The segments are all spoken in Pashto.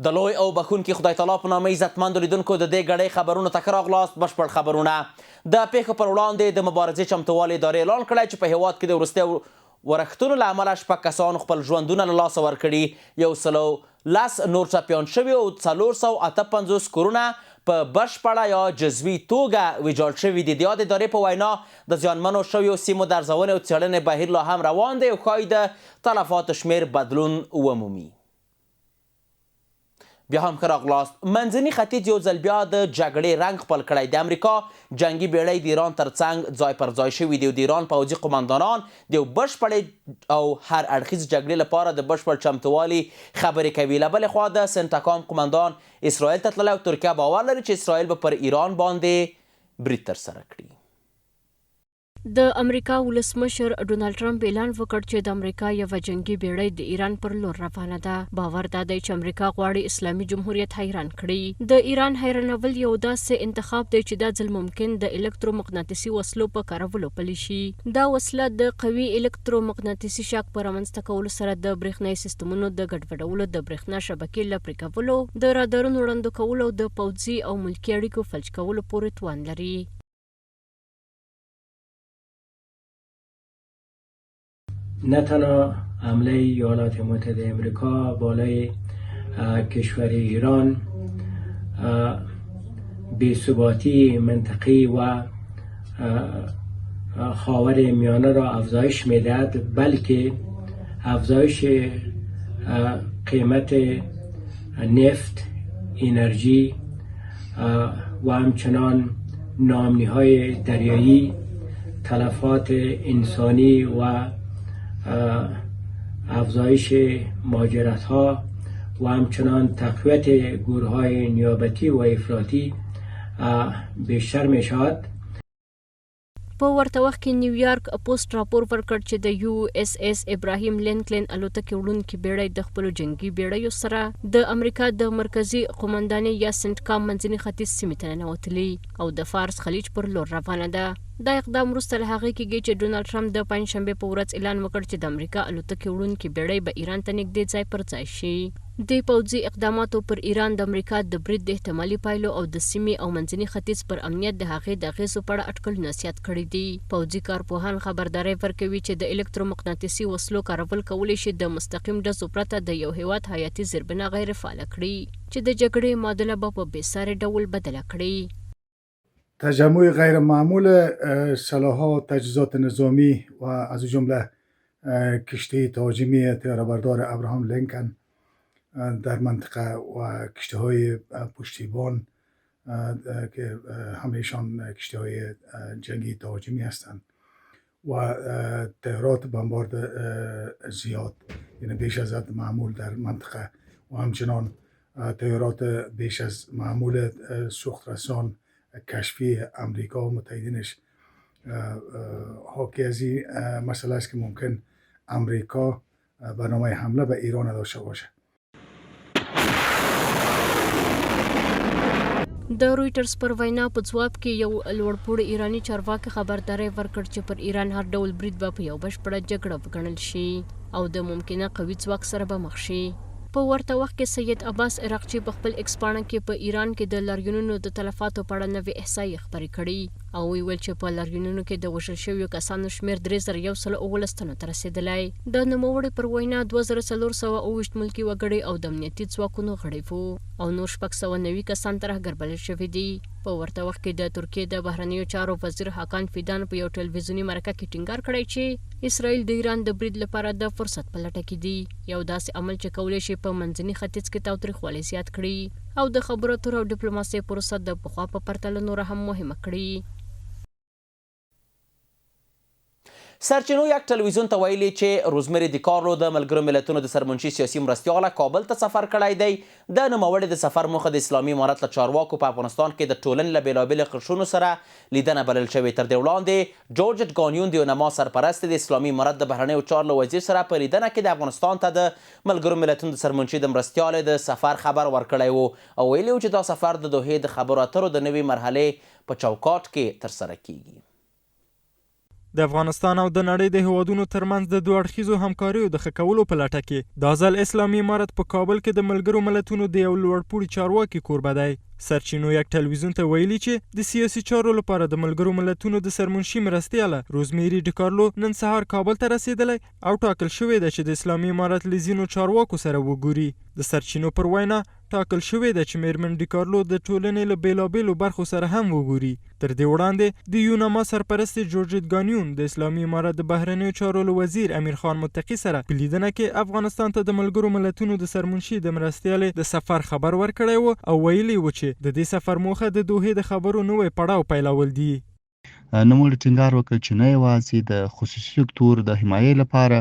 د لوی او بخونکي خدای تعالی په نامه عزتمندو لیدونکو د دې ګړۍ خبرونو ته ښه راغلاست. بشپړ خبرونه د پیښو پر وړاندې د مبارزې چمتووالي ادارې اعلان کړی چې په هیواد کې د وروستیو ورښتونو له امله 6 کسانو خپل ژوندونه له لاسه ورکړي، 110 نور ټپیان شوي او 458 کورونه په بشپړه یا جزوي توګه ویجاړ شوي دي. د یاد ادارې په وینا د زیانمنو شویو سیمو د ارزونې او څېړنې بهیر لا هم روان دی او ښایي د تلفاتو شمېر بدلون ومومي. بیا هم ښه راغلاست. منځني ختیځ یو ځل بیا د جګړې رنګ خپل کړی. د امریکا جنګي بیړۍ د ایران تر څنګ ځای پر ځای شوي دي او د ایران پوځي قماندانان د یو بشپړې او هر اړخیز جګړې لپاره د بشپړ چمتووالي خبرې کوي. له بلې خوا د سنټاکام قماندان اسرائیل ته تللی او ترکیه باور لري چې اسرائیل به پر ایران باندې برید ترسره کړي. د امریکا ولسمشر ډونالډ ټرمپ اعلان وکړ چې د امریکا یوه جنګي بیړۍ د ایران پر لور روانه ده. باور دا دی چې امریکا غواړي اسلامي جمهوریت حیران کړي. د ایران حیرانول یو داسې انتخاب دی چې دا ځل ممکن د الکترومقناطیسي وسلو په کارولو پلی شي. دا وسله د قوي الکترومقناطیسي شاک په رامنځته کولو سره د برېښنایي سیستمونو د ګډوډولو، د برېښنا شبکې له پرې کولو، د رادارونو ړندو کولو او د پوځي او ملکي اړیکو فلج کولو پورې توان لري. نه تنها حمله ایالات متحده امریکا بالای کشور ایران بی‌ثباتی منطقی و خاور میانه را افزایش میدهد، بلکه افزایش قیمت نفت، انرژی و همچنان ناامنی‌های دریایی، تلفات انسانی و افزایش مهاجرت‌ها و همچنان تقویت گروه‌های نیابتی و افراطی بیشتر می‌شود. په ورته وخت کې نیویارک پوسټ راپور ورکړ چې د یو اس اس ابراهیم لینکلن الوتکې وړونکې بیړۍ د خپلو جنګي بیړیو سره د امریکا د مرکزي قماندانۍ یا سنټکام منځني ختیځ سیمې ته ننوتلي او د فارس خلیج پر لور روانه ده. دا اقدام وروسته له هغې کېږي چې ډونالډ ټرمپ د پنجشنبې په ورځ اعلان وکړ چې د امریکا الوتکې وړونکې بیړۍ به ایران ته نږدې ځای پر ځای شي. د پوځي اقداماتو پر ایران د امریکا د برید د احتمالي پایلو او د سیمې او منځني ختیځ پر امنیت د هغې د اغېزو په اړه اټکلونه زیات کړي دي. پوځي کارپوهان خبرداری ورکوي چې د الکترومقناطیسي وسلو کارول کولی شي د مستقیم ډزو پرته د یو هیواد حیاتي زیربنا غیر فعاله کړي چې د جګړې معادله به په بېساري ډول بدله کړي. تجمع غیر معمول سلاح‌ها و تجهیزات نظامی و از جمله کشتی تهاجمی طیاره‌بردار ابراهام لینکن در منطقه و کشتی‌های پشتیبان که همه‌شان کشتی‌های جنگی تهاجمی هستند و طیارات بمبارد زیاد، یعنی بیش از حد معمول در منطقه و همچنان طیارات بیش از معمول سوخترسان کشفی امریکا و متحدینش حاکی از این مسئله است که ممکن امریکا برنامه حمله به ایران داشته باشه. د رویټرز پر وینا په ځواب کې یو لوړپوړی ایراني چارواکي خبرداری ورکړ چې پر ایران هر ډول برید به په یو بشپړه جګړه وګڼل شي او د ممکنه قوي ځواک سره به مخ شي. په ورته وخت کې سید عباس عراقچي په خپل ایکس پاڼه کې په ایران کې د لاریونونو د تلفاتو په اړه نوې احصایې خپرې کړي او ویل چې په لاریونونو کې د وژل شویو کسانو شمېر 3119 تنو ته رسېدلی. د نوموړي پر وینا 2428 ملکي وګړي او د امنیتي ځواکونو غړي وو او نور 690 کسان ترهګر بلل شوي دي. په ورته وخت کې د ترکیې د بهرنیو چارو وزیر حاکان فیدان په یو ټلویزیوني مرکه کې ټینګار کړی چې اسرائیل د ایران د برید لپاره د فرصت په لټه کې دي، یو داسې عمل چې کولی شي په منځني ختیځ کې تاوتریخوالی زیات کړي او د خبرو اترو او ډیپلوماسۍ پروسه د پخوا په پرتله نوره هم مهمه کړي. سرچینو یک تلویزیون ته ویلي چې روزمری د کارلو د ملګرو ملتونو د سرمنشي سیاسي مرستیاله کابل ته سفر کړی دی. د نوموړي د سفر موخه د اسلامي امارت له چارواکو په افغانستان کې د ټولنې له بېلابېلو قشرونو سره لیدنه بلل شوې. تر دې وړاندې جورج ګانیون د یو نما سرپرست د اسلامي امارت د بهرنیو چارو له وزیر سره په لیدنه کې د افغانستان ته د ملګرو ملتونو د سرمنشي د مرستیالې د سفر خبر ورکړی و او ویلي و چې دا سفر د دوحې د خبرو اترو د نوې مرحلې په چوکاټ کې ترسره کیږي. د افغانستان او د نړۍ د هیوادونو ترمنځ د دوه اړخیزو همکاریو د ښه کولو په لټه کې دا ځل اسلامي امارت په کابل کې د ملګرو ملتونو د یو لوړپوړي چارواکي کوربه دی. سرچینو یک تلویزیون ته ویلي چې د سیاسي چارو لپاره د ملګرو ملتونو د سرمنشي مرستیاله رسمي ډیکارلو نن سهار کابل ته رسیدلی او ټاکل شوې ده چې د اسلامي امارت له ځینو چارواکو سره وګوري. د سرچینو پر وینا ټاکل شوې ده چې میرمن ډیکارلو د ټولنې له بیلابیلو برخو سره هم وګوري. تر دې وړاندې د یوناما سرپرست جورجیت ګانیون د اسلامي امارت د بهرنیو چارو له وزیر امیر خان متقي سره په لیدنه کې افغانستان ته د ملګرو ملتونو د سرمنشي د مرستیالې د سفر خبر ورکړی و او ویلي و چې د دې سفر موخه د دوحې د خبرو نوی پړاو پیلول دي. نوموړي ټینګار وکړ چې نه یوازې د خصوصي سکتور د حمایې لپاره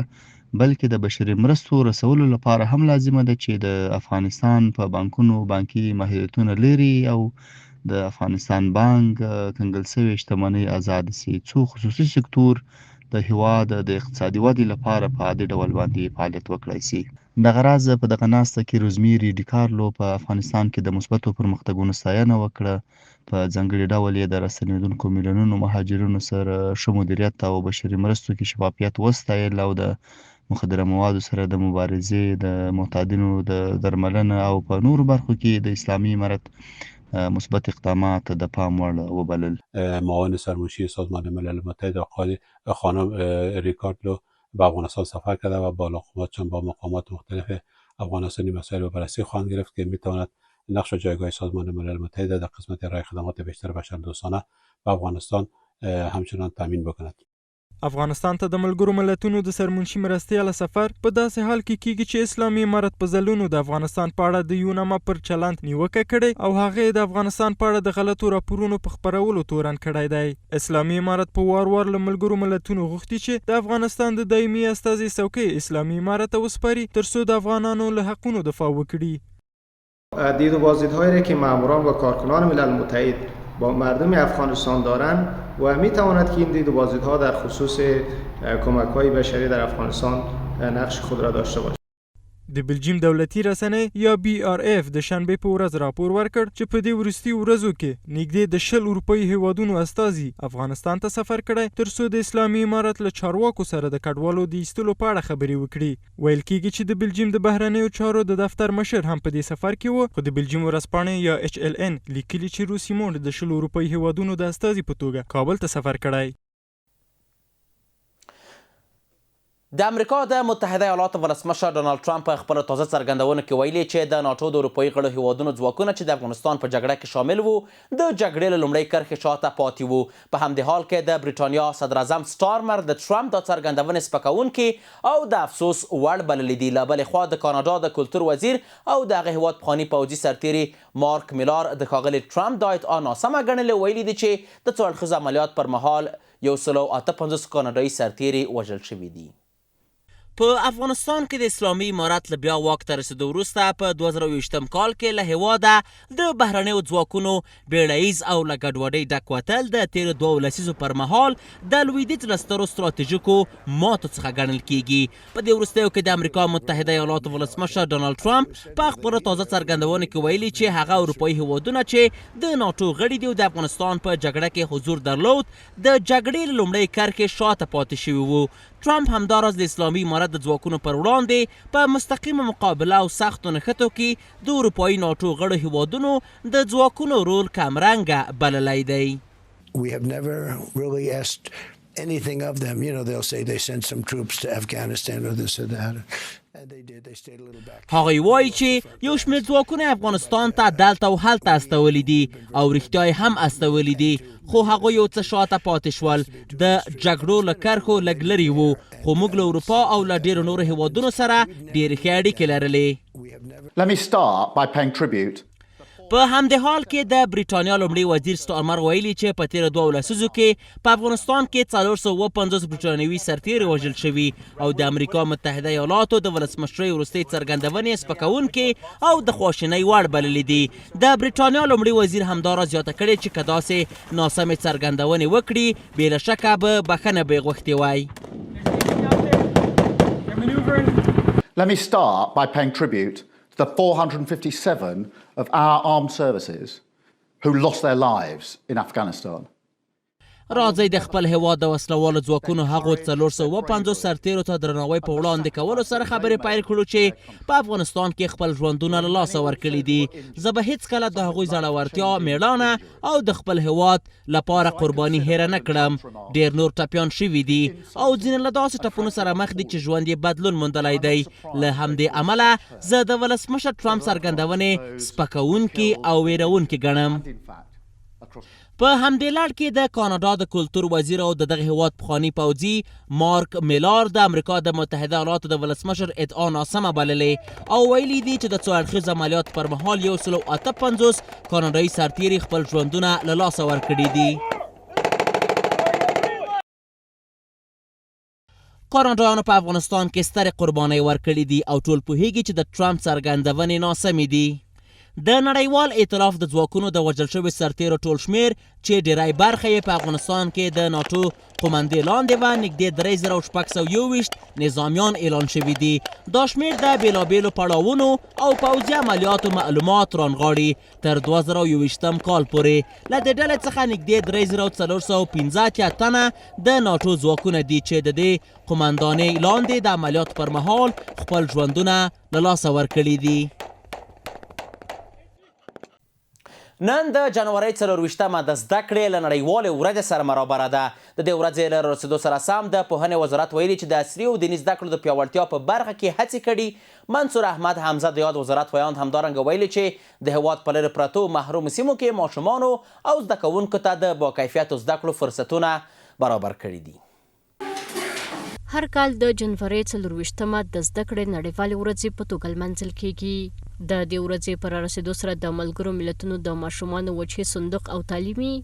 بلکې د بشري مرستو رسولو لپاره هم لازمه ده چې د افغانستان په بانکونو بانکي محدودیتونه لري او د افغانستان بانک کنګل شوې شتمنۍ آزاد سي څو خصوصي سکتور د هیواد د اقتصادي ودې لپاره په عادي ډول باندې فعالیت وکړای سي. دغه راز په دغه ناسته کې رسمي ډیکارلو په افغانستان کې د مثبتو پرمختګونو ستاینه وکړه. په ځانګړي ډول یې د راستنېدونکو میلیونونو مهاجرینو سره ښه مدیریت او بشري مرستو کې شفافیت وستایل او د مخدره موادو سره د مبارزې د معتادینو د درملنه او په نورو برخو کې د اسلامي امارت مثبت اقدامات د پام وړ وبلل. معاون سرمنشی سازمان ملل متحد آقای خانم ریکاردلو به افغانستان سفر کرده و بالاقامتشان با مقامات مختلف افغانستانی مسائل رو بررسی خواهند گرفت که میتواند نقش و جایگاه سازمان ملل متحد در قسمت ارائه خدمات بیشتر بشردوستانه به افغانستان همچنان تامین بکند. افغانستان ته د ملګرو ملتونو د سرمنشي مرستیاله سفر په داسې حال کې کیږي چې اسلامي امارت په ځلونو د افغانستان په اړه د یوناما پر چلند نیوکه کړې او هغه د افغانستان په اړه د غلطو راپورونو په خپرولو تورن کړی دی. اسلامي امارت په وار وار له ملګرو ملتونو غوښتي چې د افغانستان د دایمي استازي څوکۍ اسلامي امارت ته وسپاري ترڅو د افغانانو له حقونو دفاع وکړي. دید و بازدیدهایی را که ماموران و کارکنان ملل متحد با مردم افغانستان دارند و میتواند که این دید و بازدیدها در خصوص کمک‌های بشری در افغانستان نقش خود را داشته باشد. د بلجیم دولتي رسنۍ یا BRF د شنبې په ورځ راپور ورکړ چې په دې وروستي ورځو کې نږدې د 10 اروپایي هیوادونو استازي افغانستان ته سفر کړی ترڅو د اسلامي امارت له چارواکو سره د کډوالو د ایستلو په اړه خبرې وکړي. ویل کېږي چې د بلجیم د بهرنیو چارو د دفتر مشر هم په دې سفر کې و، خو د بلجیم ورځپاڼې یا HLN لیکلي چې روسیمونډ د 10 اروپایي هیوادونو د استازي په توګه کابل ته سفر کړی. د امریکا د متحده ایالاتو ولسمشر ډونالډ ټرمپ په خپلو تازه څرګندونو کې ویلي چې د ناټو د اروپایي غړو هیوادونو ځواکونه چې د افغانستان په جګړه کې شامل وو د جګړې له لومړۍ کرښې شاته پاتې وو. په همدې حال کې د بریټانیا صدراعظم سټارمر د ټرمپ دا څرګندونې سپکوونکې او د افسوس وړ بللې دي. له بلې خوا د کاناډا د کلتور وزیر او د هغه هیواد پخواني پوځي سرتیري مارک میلار د ښاغلي ټرمپ دا ادعا ناسمه ګڼلې. ویلي دي چې د څو اړخیزو عملیات پر مهال 158 کاناډایي سرتیري وژل شوي دي. په افغانستان کې د اسلامي امارت له بیا واک ته رسېدو وروسته په 2020 کال کې له هېواده د بهرنیو ځواکونو بیړیز او له ګډوډۍ ډک وتل د تېرو 2 لسیزو پر مهال د لویدیځ له سترو ستراتیژیکو ماتو څخه ګڼل کیږي. په دې وروستیو کې د امریکا متحده ایالاتو ولسمشر ډونالډ ټرمپ په خپلو تازه څرګندونو کې ویلي چې هغه اروپایي هیوادونه چې د ناټو غړي دي او د افغانستان په جګړه کې حضور درلود د جګړې له لومړۍ کرښې شاته پاتې شوي وو. ټرمپ همداراز د اسلامي امارت د ځواکونو پر وړاندې په مستقیمه مقابله او سختو نښتو کې د اروپایي ناټو غړو هیوادونو د ځواکونو رول کمرنګه بللی دی. We have never really asked anything of them. You know, they'll say they sent some troops to Afghanistan or this or that. And they did. They stayed a little back. هغوی وایي چې یو شمېر ځواکونه افغانستان ته دلته او هلته استولي دي او رښتیا یې هم استولي دي، خو هغوی یو څه شاته پاتې شول. د جګړو له کرښو لږ لرې وو، خو موږ له اروپا او له ډېرو نورو هیوادونو سره ډېرې ښې اړیکې لرلې. Let me start by paying tribute. په همدې حال کې د بریټانیا لومړي وزیر سټارمر ویلي چې په تېرو 2 لسیزو کې په افغانستان کې 450 برټانوي سرتیري وژل شوي او د امریکا متحده ایالاتو د ولسمشرۍ وروستۍ څرګندونې سپکوونکې او د خواشینۍ وړ بللې دي. د بریټانیا لومړي وزیر همداراز زیاته کړې چې که داسې ناسمې څرګندونې وکړي بې له شکه به بخښنه به یې غوښتې وای. Let me start by paying tribute to the 457 of our armed services who lost their lives in Afghanistan. راځئ د خپل هیواد د وسلوالو ځواکونو هغو 450 سرتیرو ته درناوی په وړاندې کولو سره خبرې پیل کړو چې په افغانستان کې خپل ژوندونه له لاسه ورکړي دي. زه به هیڅکله د هغوی زړورتیا، میړانه او د خپل هیواد لپاره قرباني هیره نه کړم. ډېر نور ټپیان شوي دي او ځینې له داسې ټپونو سره مخ دي چې ژوند یې بدلون موندلی دی. له همدې امله زه د ولسمشر ټرمپ څرګندونې سپکوونکي او ویرونکي ګڼم. په همدې لړ کې د کاناډا د کلتور وزیر او د دغه هیواد پخواني پوځي مارک میلار د امریکا د متحده ایالاتو د ولسمشر ادعا ناسمه بللې او ویلي دي چې د څو اړخیز عملیاتو پر مهال 158 کاناډایي سرتیري خپل ژوندونه له لاسه ورکړي دي. کاناډایانو په افغانستان کې سترې قربانۍ ورکړي دي او ټول پوهیږي چې د ټرمپ څرګندونې ناسمې دي. د نړیوال ائتلاف د ځواکونو د وژل شوي سرتیرو ټول شمیر چې ډیری برخه یې په افغانستان کې د ناټو قومندې لاندې وه نږدې 3621 نظامیان اعلان شوي دي. دا شمیر د بېلابېلو پړاوونو او پوځي عملیاتو معلومات رانغاړي تر 2021 کال پورې. له دې ډلې څخه نږدې 3415 تنه د ناټو ځواکونه دي چې د دې قومندانۍ لاندې د عملیاتو پر مهال خپل ژوندونه له لاسه ورکړي دي. نن د جنورۍ 24مه د زده کړې له نړیوالې ورځې سره برابره ده. د دې ورځې له رسېدو سره سم د پوهنې وزارت ویلي چې د عصري او دیني زده کړو د پیاوړتیا په برخه کې هڅې کړي. منصور احمد حمزه د یاد وزارت ویاند همدارنګه ویلي چې د هیواد په لرې پرتو محرومو سیمو کې ماشومانو او زده کوونکو ته د باکیفیتو زده کړو فرصتونه برابر کړي دي. هر کال د جنورۍ 24مه د زده کړې نړیوالې ورځې په توګه لمانځل کیږي. د دې ورځې پر رسېدو سره د ملګرو ملتونو د ماشومانو وجهي صندوق او تعلیمي،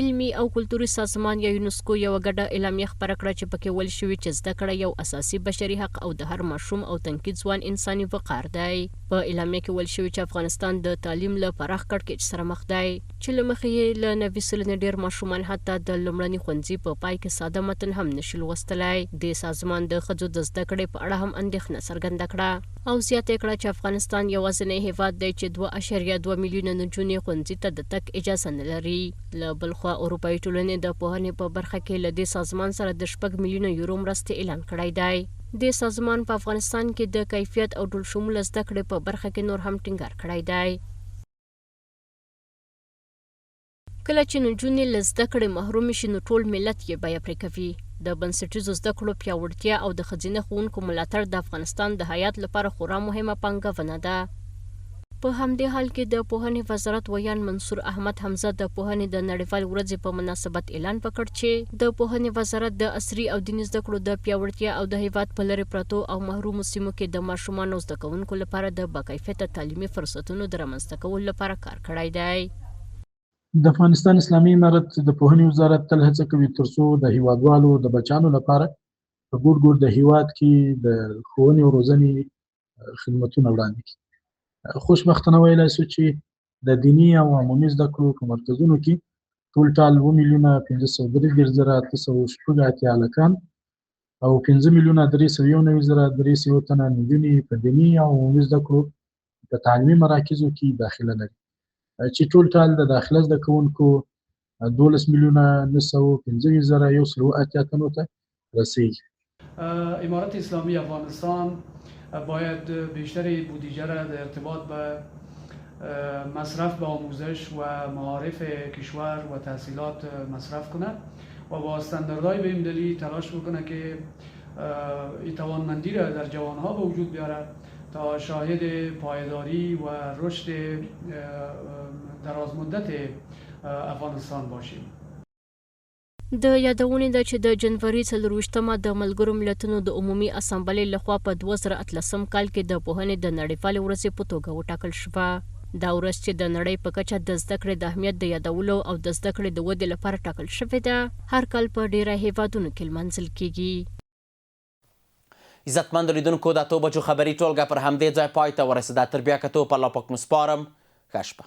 علمي او کلتوري سازمان یا یونسکو یوه ګډه اعلامیه خپره کړه چې پکې ویل شوي چې زده کړه یو اساسي بشري حق او د هر ماشوم او تنکي ځوان انساني وقار دی. په اعلامیه کې ویل شوي چې افغانستان د تعلیم له پراخ کړکېچ سره مخ دی چې له مخې یې له 90 سلنې ډېر ماشومان حتی د لومړني ښوونځي په پای کې ساده متن هم نشي لوستلی. دې سازمان د ښځو د زده کړې په اړه هم اندېښنه څرګنده کړه او زیاته کړه چې افغانستان یوازینی هیواد دی چې 2.2 میلیونه نجونې ښوونځي ته د تګ اجازه نه لري. له بل خوا اروپایي ټولنې د پوهنې په برخه کې له دې سازمان سره د 6 میلیونه یورو مرستې اعلان کړی دی. دې سازمان په افغانستان کې د کیفیت او ټول شموله زده کړې په برخه کې نور هم ټینګار کړی دی. کله چې نجونې له زده کړې محرومې شي نو ټول ملت یې بیه پرې کوي. د بنسټیزو زده کړو پیاوړتیا او د ښځینه ښوونکو ملاتړ د افغانستان د حیات لپاره خورا مهمه پانګونه ده. په همدې حال کې د پوهنې وزارت ویان منصور احمد حمزه د پوهنې د نړیوال ورځې په مناسبت اعلان وکړ چې د پوهنې وزارت د عصري او دیني زده کړو د پیاوړتیا او د هیواد په لرې پرتو او محرومو سیمو کې د ماشومانو زده کوونکو لپاره د باکیفیته تعلیمي فرصتونو د رامنځته کولو لپاره کار کړی دی. د افغانستان اسلامي امارت د پوهنې وزارت تل هڅه کوي ترڅو د هیوادوالو د بچانو لپاره په ګوټ ګوټ د هیواد کې د ښوونې او روزنې خدمتونه وړاندې کړي. خوشبختانه ویلی شو چې د دیني او عمومي زده کړو په مرکزونو کې ټول ټال 2,533,886 هلکان او 5,391,300 تنه نجونې په دیني او عمومي زده کړو په تعلیمي مراکزو کې داخله لري چې ټول ټال د داخله زده کوونکو 12,915,180 تنو ته رسیږي. امارت اسلامی افغانستان باید بیشتر بودجه را در ارتباط به مصرف به آموزش و معارف کشور و تحصیلات مصرف کند و با استانداردهای بین‌المللی تلاش بکنه که این توانمندی را در جوانها به وجود بیاره تا شاهد پایداری و رشد درازمدت افغانستان باشیم. د یادونې ده چې د جنوري 24مه د ملګرو ملتونو د عمومي اسامبلې لخوا په 2018 کال کې د پوهنې د نړیوالې ورځې په توګه وټاکل شوه. دا ورځ چې د نړۍ په کچه د زده کړې د اهمیت د یادولو او د زده کړې د ودې لپاره ټاکل شوې ده هر کال په ډیری هیوادونو کې لمانځل کیږي. عزتمندو لیدونکو د 8 بجو خبري ټولګه پر همدې ځای پای ته ورسېده. تر بیا کتو په الله پاک مو سپارم. ښه شپه.